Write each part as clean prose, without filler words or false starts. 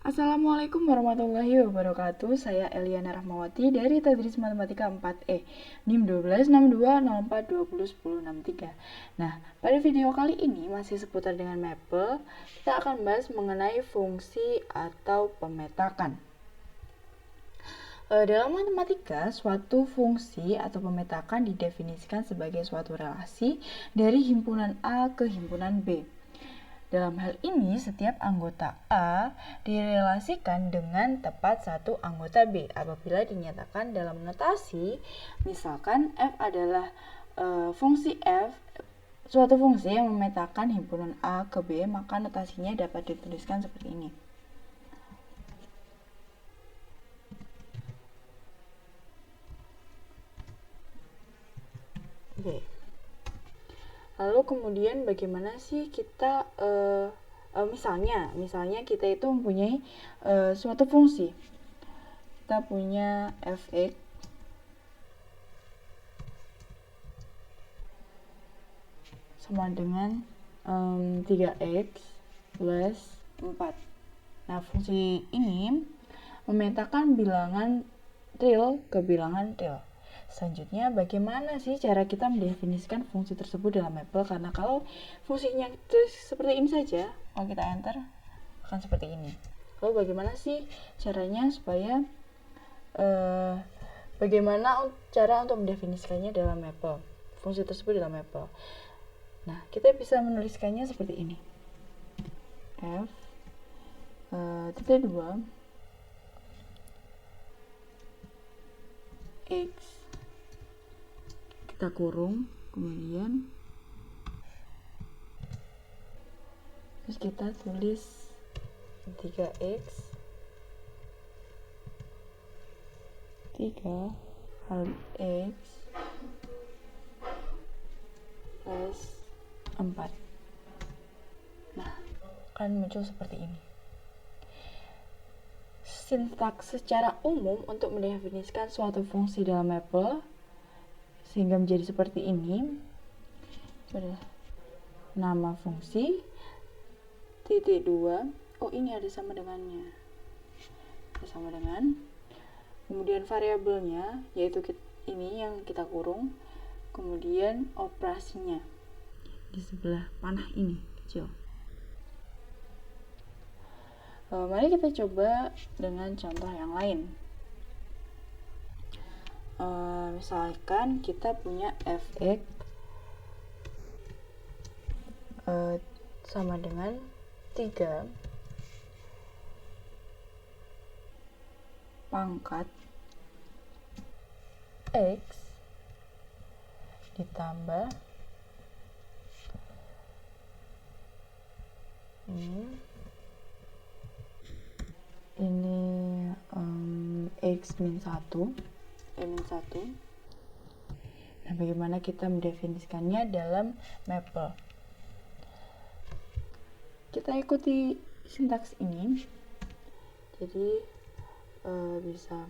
Assalamualaikum warahmatullahi wabarakatuh. Saya Eliana Rahmawati dari Tadris Matematika 4E, NIM 126204201063. Nah, pada video kali ini masih seputar dengan Maple, kita akan bahas mengenai fungsi atau pemetakan. Dalam matematika, suatu fungsi atau pemetakan didefinisikan sebagai suatu relasi dari himpunan A ke himpunan B. Dalam hal ini, setiap anggota A direlasikan dengan tepat satu anggota B apabila dinyatakan dalam notasi, misalkan F adalah fungsi F, suatu fungsi yang memetakan himpunan A ke B, maka notasinya dapat dituliskan seperti ini. Oke. Lalu kemudian bagaimana sih kita misalnya kita itu mempunyai suatu fungsi. Kita punya fx sama dengan 3x plus 4. Nah, fungsi ini memetakan bilangan real ke bilangan real. Selanjutnya, bagaimana sih cara kita mendefinisikan fungsi tersebut dalam Maple? Karena kalau fungsinya seperti ini saja, kalau kita enter akan seperti ini. Lalu bagaimana sih caranya supaya bagaimana cara untuk mendefinisikannya dalam Maple? Fungsi tersebut dalam Maple. Nah, kita bisa menuliskannya seperti ini. F titik 2 X kita kurung, kemudian terus kita tulis 3x 3 kali x plus 4. Nah, akan muncul seperti ini. Sintaks secara umum untuk mendefinisikan suatu fungsi dalam Maple sehingga menjadi seperti ini. Sudah nama fungsi titik 2. Oh, ini ada sama dengannya. Sama dengan. Kemudian variabelnya yaitu ini yang kita kurung. Kemudian operasinya di sebelah panah ini kecil. Mari kita coba dengan contoh yang lain. Misalkan kita punya fx sama dengan 3 pangkat x ditambah ini x min 1 Nah, bagaimana kita mendefinisikannya dalam Maple? Kita ikuti sintaks ini. Jadi bisa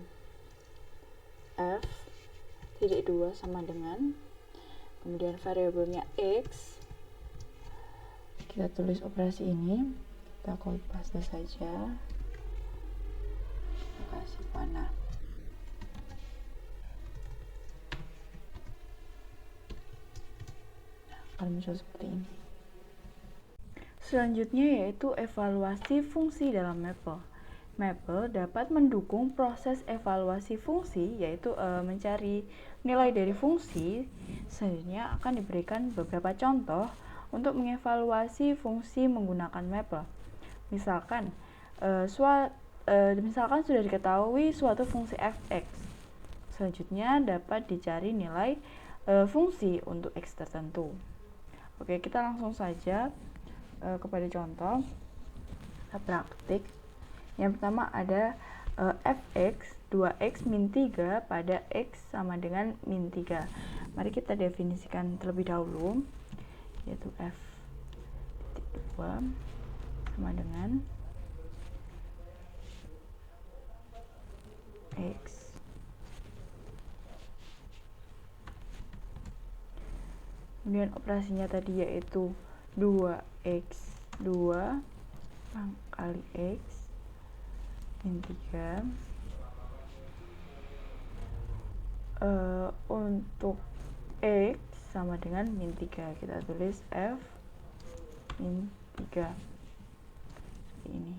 f titik 2 sama dengan, kemudian variabelnya x, kita tulis operasi ini, kita copy paste saja, kasih panah. Akan muncul seperti ini. Selanjutnya yaitu evaluasi fungsi dalam Maple. Maple dapat mendukung proses evaluasi fungsi, yaitu mencari nilai dari fungsi. Selanjutnya akan diberikan beberapa contoh untuk mengevaluasi fungsi menggunakan Maple. Misalkan sudah diketahui suatu fungsi fx. Selanjutnya dapat dicari nilai fungsi untuk x tertentu. Oke, kita langsung saja kepada contoh praktik. Yang pertama ada fx 2x min 3 pada x sama dengan min 3. Mari kita definisikan terlebih dahulu, yaitu f titik 2 sama dengan x kemudian operasinya tadi yaitu 2x 2 kali x min 3. Untuk X sama dengan min 3, kita tulis F min 3 seperti ini,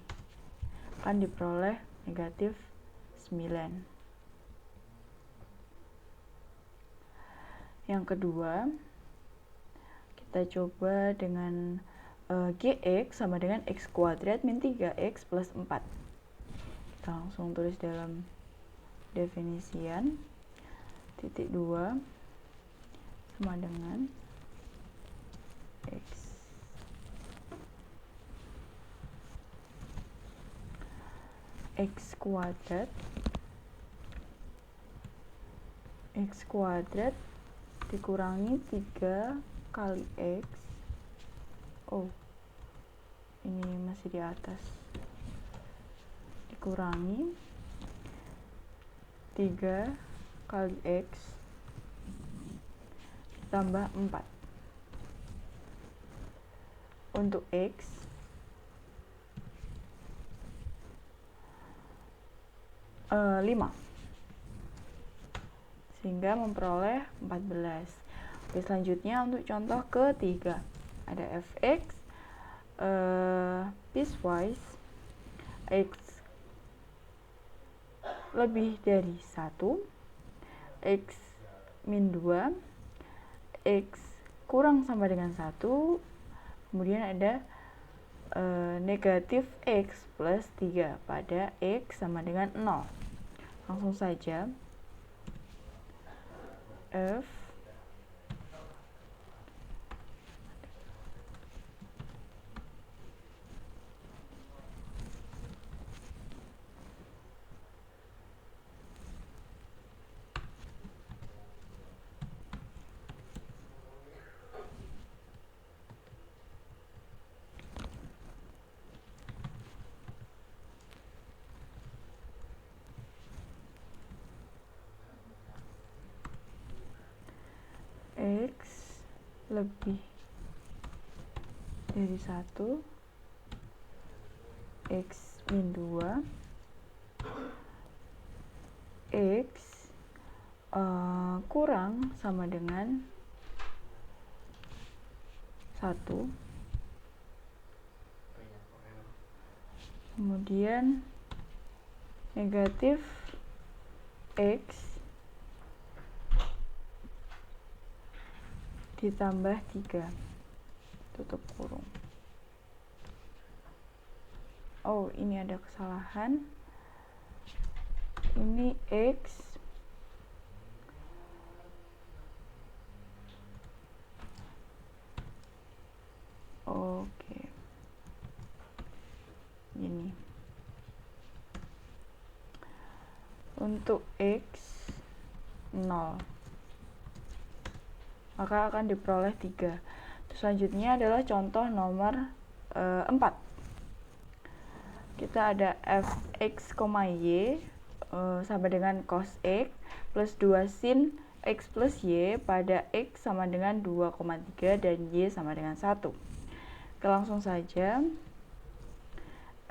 akan diperoleh negatif 9. Yang kedua, kita coba dengan Gx sama dengan X kuadrat min 3X plus 4. Kita langsung tulis dalam definisian, titik 2 sama dengan X kuadrat dikurangi 3 kali X. Oh, ini masih di atas. Dikurangi 3 kali X tambah 4. Untuk X, lima, sehingga memperoleh 14. Oke, selanjutnya untuk contoh ketiga, ada fx piecewise x lebih dari 1, x min 2, x kurang sama dengan 1, kemudian ada negatif x plus 3 pada x sama dengan 0. Langsung saja, f x lebih dari 1, x min 2, x kurang sama dengan 1, kemudian negatif x ditambah 3, tutup kurung. Oh, ini ada kesalahan. Ini x oke, ini untuk x 0, maka akan diperoleh 3. Selanjutnya adalah contoh nomor 4. Kita ada fx, y sama dengan cos x plus 2 sin x plus y pada x sama dengan 2,3 dan y sama dengan 1. Kita langsung saja,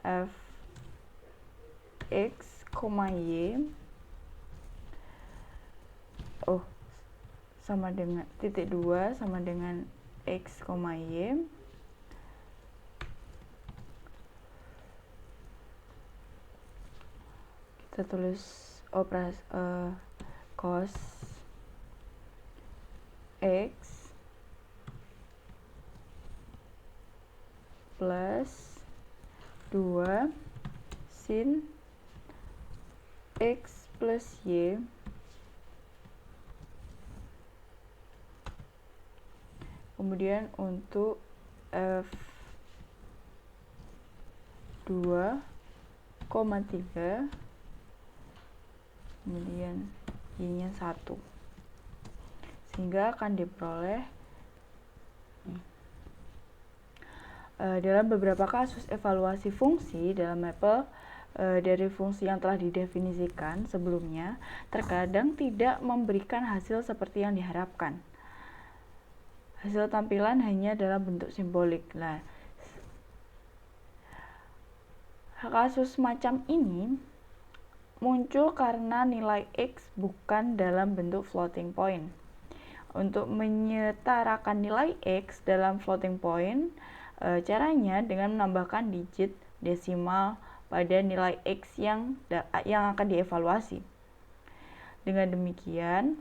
fx, y sama dengan titik 2 sama dengan x, y. Kita tulis cos x plus 2 sin x plus y kemudian untuk f 2,3 kemudian y-nya 1, sehingga akan diperoleh dalam beberapa kasus evaluasi fungsi dalam mapel dari fungsi yang telah didefinisikan sebelumnya terkadang tidak memberikan hasil seperti yang diharapkan. Hasil tampilan hanya dalam bentuk simbolik. Nah, Kasus macam ini muncul karena nilai X bukan dalam bentuk floating point. Untuk menyetarakan nilai X dalam floating point, caranya dengan menambahkan digit desimal pada nilai X yang akan dievaluasi. Dengan demikian,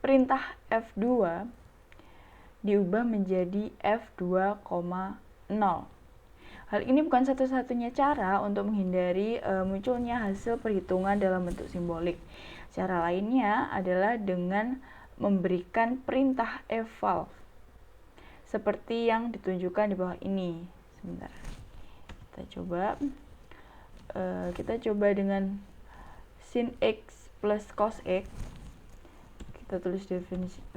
perintah F2 diubah menjadi F2,0. Hal ini bukan satu-satunya cara untuk menghindari munculnya hasil perhitungan dalam bentuk simbolik. Cara lainnya adalah dengan memberikan perintah eval seperti yang ditunjukkan di bawah ini. Sebentar, kita coba dengan sin X plus cos X. Kita tulis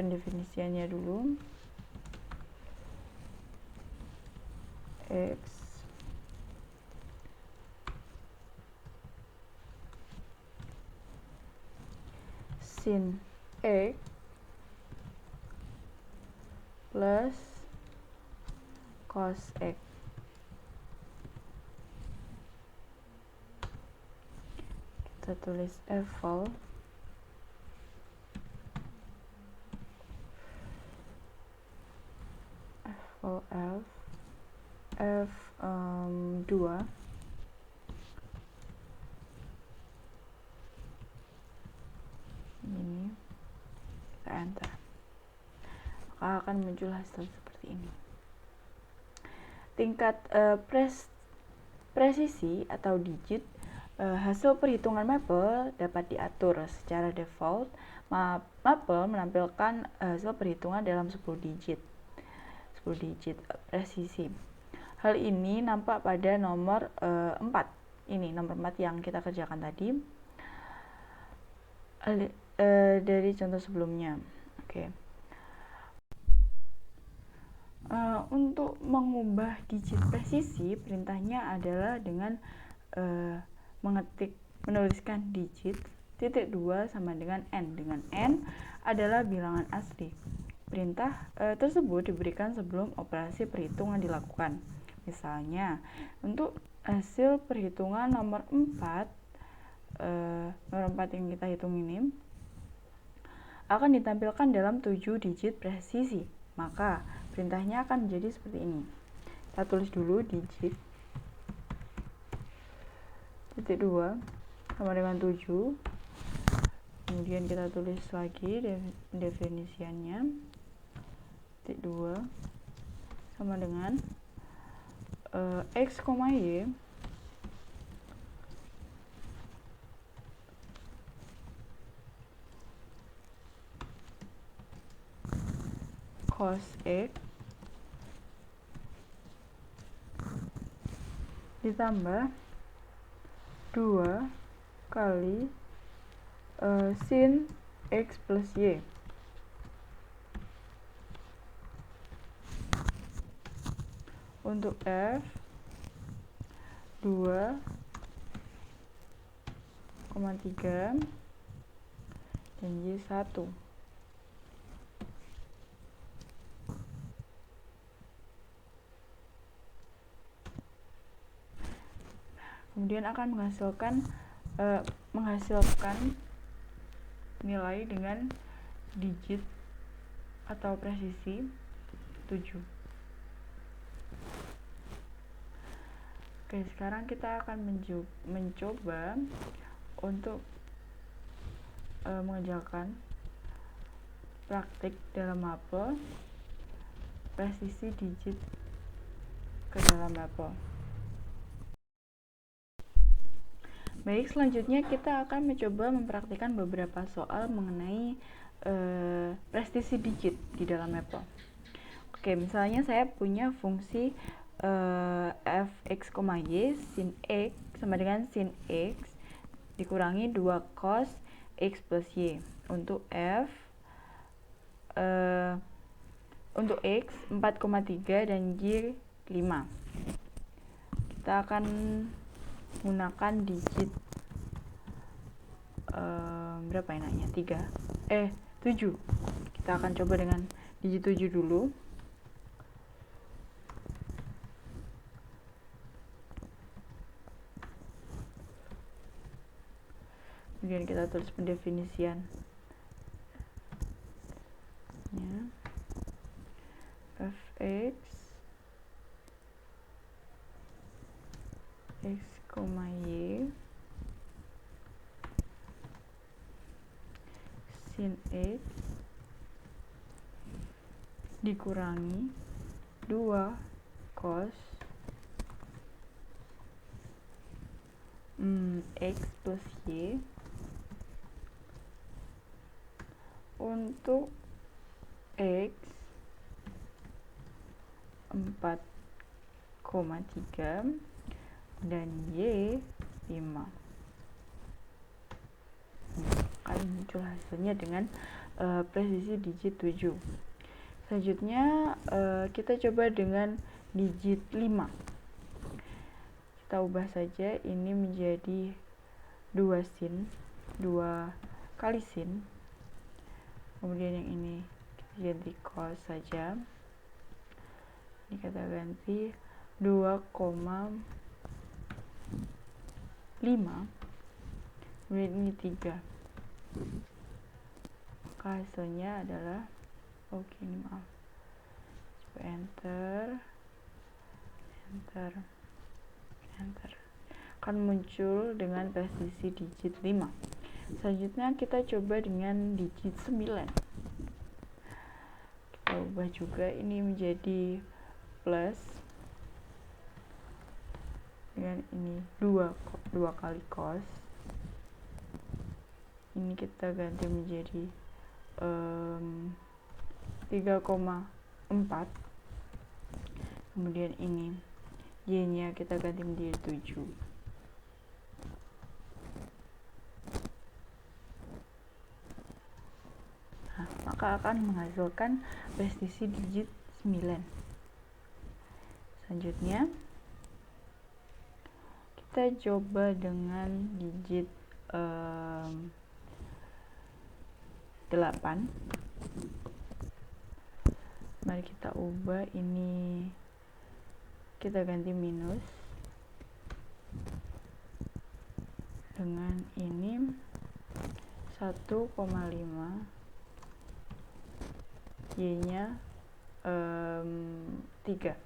pendefinisiannya dulu. X sin X plus cos X. Kita tulis eval F2 ini, kita enter, maka akan muncul hasil seperti ini. Tingkat presisi atau digit hasil perhitungan Maple dapat diatur secara default. Maple menampilkan hasil perhitungan dalam 10 digit presisi. Hal ini nampak pada nomor 4. Ini nomor 4 yang kita kerjakan tadi. Dari contoh sebelumnya. Oke. Untuk mengubah digit presisi, perintahnya adalah dengan menuliskan digit titik 2 sama dengan n, dengan n adalah bilangan asli. Perintah tersebut diberikan sebelum operasi perhitungan dilakukan. Misalnya, untuk hasil perhitungan nomor 4 yang kita hitung ini akan ditampilkan dalam 7 digit presisi. Maka perintahnya akan menjadi seperti ini. Kita tulis dulu digit titik 2 sama dengan 7. Kemudian kita tulis lagi definisiannya. Titik 2 sama dengan X, Y cos X ditambah 2 kali sin X plus Y. Untuk F 2,3 dan Y 1. Kemudian akan menghasilkan nilai dengan digit atau presisi 7. Oke, sekarang kita akan mencoba untuk mengerjakan praktik dalam Maple presisi digit ke dalam Maple. Baik, selanjutnya kita akan mencoba mempraktikkan beberapa soal mengenai presisi digit di dalam Maple. Oke, misalnya saya punya fungsi fx, y sin x sama dengan sin x dikurangi 2 cos x plus y. Untuk f untuk x 4,3 dan y 5. Kita akan menggunakan digit berapa enaknya? 7. Kita akan coba dengan digit 7 dulu. Kemudian kita tulis pendefinisian ya. Fx x, y sin x dikurangi 2 cos x plus y untuk x 4,3 dan y 5. Akan muncul hasilnya dengan presisi digit 7. Selanjutnya kita coba dengan digit 5. Kita ubah saja ini menjadi 2 kali sin. Kemudian yang ini kita ganti cos saja. Ini kita ganti 2,5. Kemudian ini 3. Maka hasilnya adalah ini maaf. Coba enter. Akan muncul dengan presisi digit 5. Selanjutnya kita coba dengan digit 9. Kita ubah juga ini menjadi plus dengan ini 2 kali cos. Ini kita ganti menjadi 3,4. Kemudian ini y nya kita ganti menjadi 7. Nah, maka akan menghasilkan presisi digit 9. Selanjutnya kita coba dengan digit 8. Mari kita ubah ini, kita ganti minus dengan ini 1,5, y nya 3.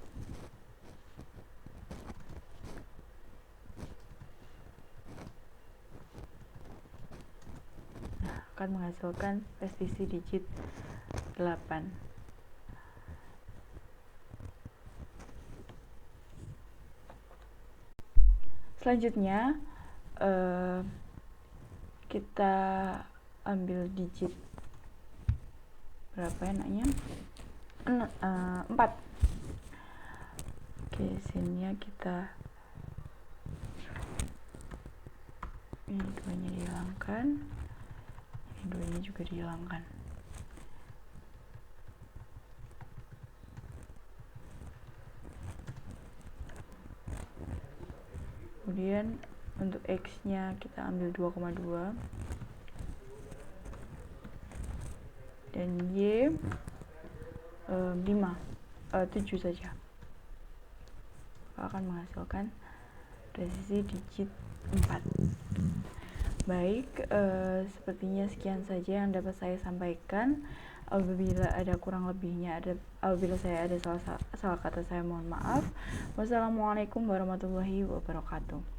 Akan menghasilkan presisi digit 8. Selanjutnya kita ambil digit berapa enaknya? 4. Oke, sinnya kita ini 2-nya dihilangkan, ini 2-nya juga dihilangkan. Kemudian untuk x nya kita ambil 2,2 dan y 7 saja. Akan menghasilkan presisi digit 4. Baik, sepertinya sekian saja yang dapat saya sampaikan. Apabila ada kurang lebihnya, apabila saya ada salah kata, saya mohon maaf. Wassalamualaikum warahmatullahi wabarakatuh.